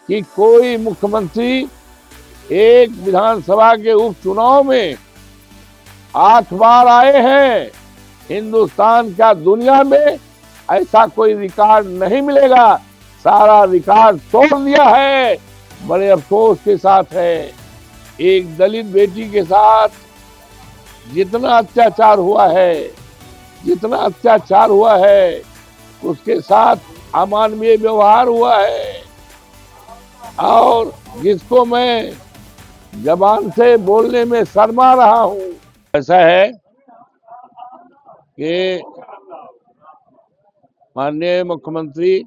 कि कोई मुख्यमंत्री एक विधानसभा के उपचुनाव में 8 बार आए हैं। हिंदुस्तान क्या दुनिया में ऐसा कोई रिकॉर्ड नहीं मिलेगा। सारा रिकॉर्ड तोड़ दिया है। बड़े अफसोस के साथ है, एक दलित बेटी के साथ जितना अत्याचार हुआ है, उसके साथ अमानवीय व्यवहार हुआ है, और जिसको मैं जबान से बोलने में शर्मा रहा हूं। ऐसा है कि माननीय मुख्यमंत्री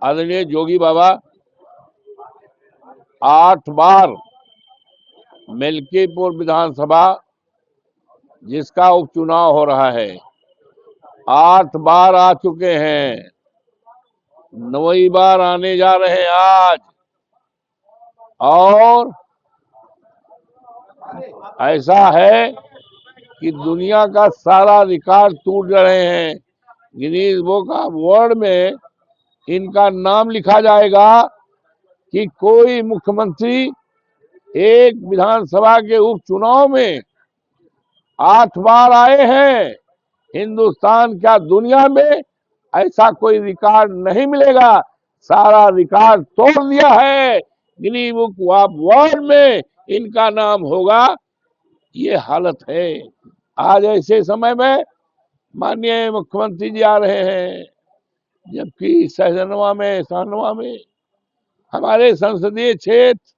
आदरणीय जोगी बाबा 8 बार मिल्कीपुर विधानसभा जिसका उपचुनाव हो रहा है 8 बार आ चुके हैं, 9वीं बार आने जा रहे हैं आज। और ऐसा है कि दुनिया का सारा रिकॉर्ड टूट रहे हैं। गिनीज बुक ऑफ वर्ल्ड में इनका नाम लिखा जाएगा कि कोई मुख्यमंत्री एक विधानसभा के उपचुनाव में 8 बार आए हैं। हिंदुस्तान क्या दुनिया में ऐसा कोई रिकॉर्ड नहीं मिलेगा। सारा रिकॉर्ड तोड़ दिया है। गिनीज बुक ऑफ वर्ल्ड में इनका नाम होगा। ये हालत है। आज ऐसे समय में माननीय मुख्यमंत्री जी आ रहे हैं, जबकि सहजनवा में हमारे संसदीय क्षेत्र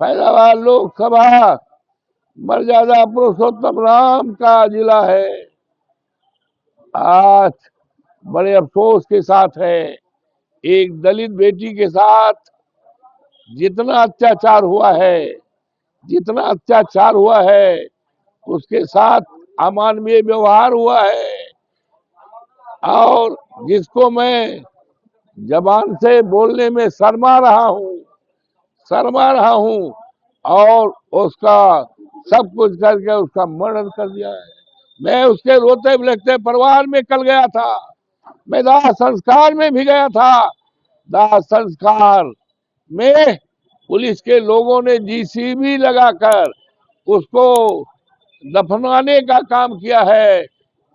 फैजाबाद लोकसभा मर्यादा पुरुषोत्तम राम का जिला है। आज बड़े अफसोस के साथ है, एक दलित बेटी के साथ जितना अत्याचार हुआ है, उसके साथ अमानवीय व्यवहार हुआ है, और जिसको मैं जबान से बोलने में शर्मा रहा हूं, और उसका सब कुछ करके उसका मर्डर कर दिया है। मैं उसके रोते बिलखते परिवार में कल गया था। मैं दाह संस्कार में भी गया था। दाह संस्कार में पुलिस के लोगों ने जीसीबी लगाकर उसको दफनाने का काम किया है।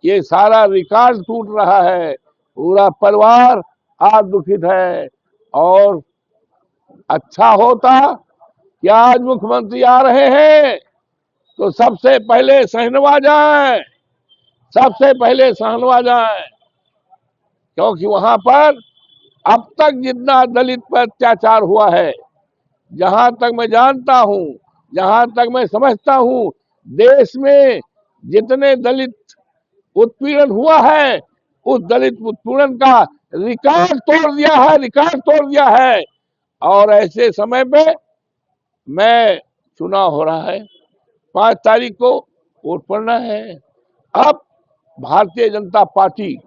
ये सारा रिकॉर्ड टूट रहा है। पूरा परिवार आज दुखित है। और अच्छा होता कि आज मुख्यमंत्री आ रहे हैं तो सबसे पहले सहनवा जाए, क्योंकि वहां पर अब तक जितना दलित पर अत्याचार हुआ है, जहां तक मैं जानता हूं, जहां तक मैं समझता हूं, देश में जितने दलित उत्पीड़न हुआ है, उस दलित उत्पीड़न का रिकॉर्ड तोड़ दिया है। और ऐसे समय पे मैं चुनाव हो रहा है, 5 तारीख को वोट पड़ना है। अब भारतीय जनता पार्टी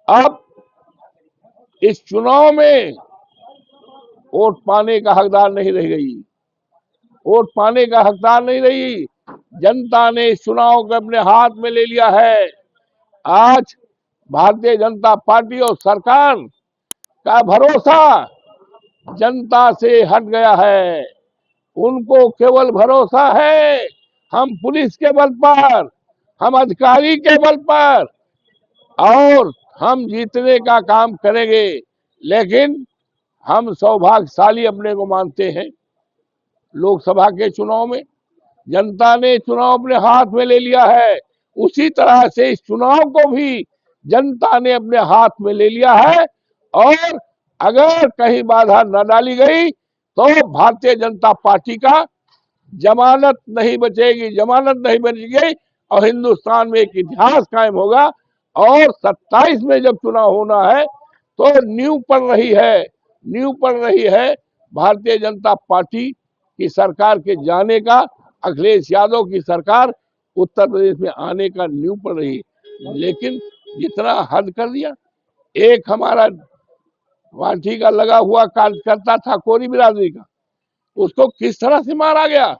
अब इस चुनाव में वोट पाने का हकदार नहीं रही। जनता ने इस चुनाव को अपने हाथ में ले लिया है। आज भारतीय जनता पार्टी और सरकार का भरोसा जनता से हट गया है। उनको केवल भरोसा है हम पुलिस के बल पर, हम अधिकारी के बल पर, और हम जीतने का काम करेंगे। लेकिन हम सौभाग्यशाली अपने को मानते हैं। लोकसभा के चुनाव में जनता ने चुनाव अपने हाथ में ले लिया है। उसी तरह से इस चुनाव को भी जनता ने अपने हाथ में ले लिया है। और अगर कहीं बाधा न डाली गई तो भारतीय जनता पार्टी का जमानत नहीं बचेगी, और हिंदुस्तान में एक इतिहास कायम होगा। और 27 में जब चुनाव होना है तो नींव पड़ रही है भारतीय जनता पार्टी की सरकार के जाने का, अखिलेश यादव की सरकार उत्तर प्रदेश में आने का नींव पड़ रही है। लेकिन जितना हद कर दिया, एक हमारा पार्टी का लगा हुआ कार्यकर्ता था कोरी बिरादरी का, उसको किस तरह से मारा गया।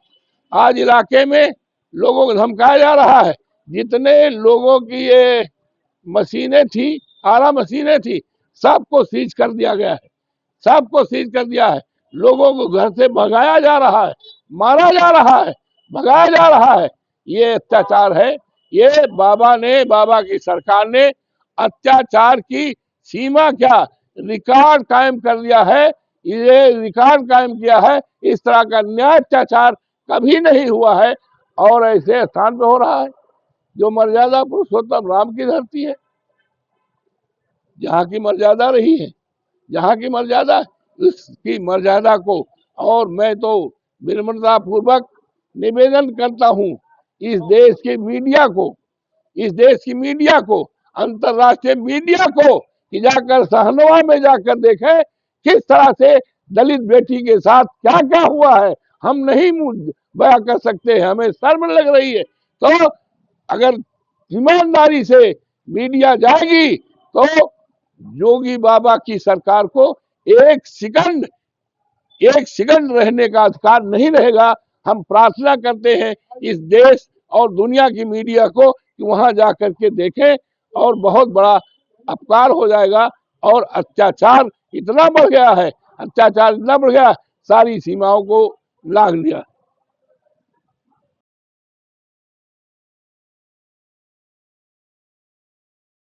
आज इलाके में लोगों को धमकाया जा रहा है। जितने लोगों की ये मशीनें थी, आला मशीनें थी, सबको सीज कर दिया गया है, सबको सीज कर दिया है। लोगों को घर से भगाया जा रहा है, मारा जा रहा है, भगाया जा रहा है। ये अत्याचार है। ये बाबा की सरकार ने अत्याचार की सीमा क्या, रिकॉर्ड कायम कर दिया है। ये रिकॉर्ड कायम किया है। इस तरह का न्याय अत्याचार कभी नहीं हुआ है और ऐसे स्थान पे हो रहा है जो मर्यादा पुरुषोत्तम राम की धरती है, जहाँ की मर्यादा रही है, जहाँ की मर्यादा, उसकी मर्यादा को। और मैं तो विनम्रता पूर्वक निवेदन करता हूँ इस देश की मीडिया को, इस देश की मीडिया को, अंतर्राष्ट्रीय मीडिया को, कि जाकर सहनवा में जाकर देखें किस तरह से दलित बेटी के साथ क्या क्या हुआ है। हम नहीं बयां कर सकते, हमें शर्म लग रही है। तो अगर ईमानदारी से मीडिया जाएगी तो योगी बाबा की सरकार को एक सेकंड रहने का अधिकार नहीं रहेगा। हम प्रार्थना करते हैं इस देश और दुनिया की मीडिया को कि वहां जाकर के देखें और बहुत बड़ा अपकार हो जाएगा। और अत्याचार इतना बढ़ गया है, अत्याचार इतना बढ़ गया, सारी सीमाओं को लांघ लिया।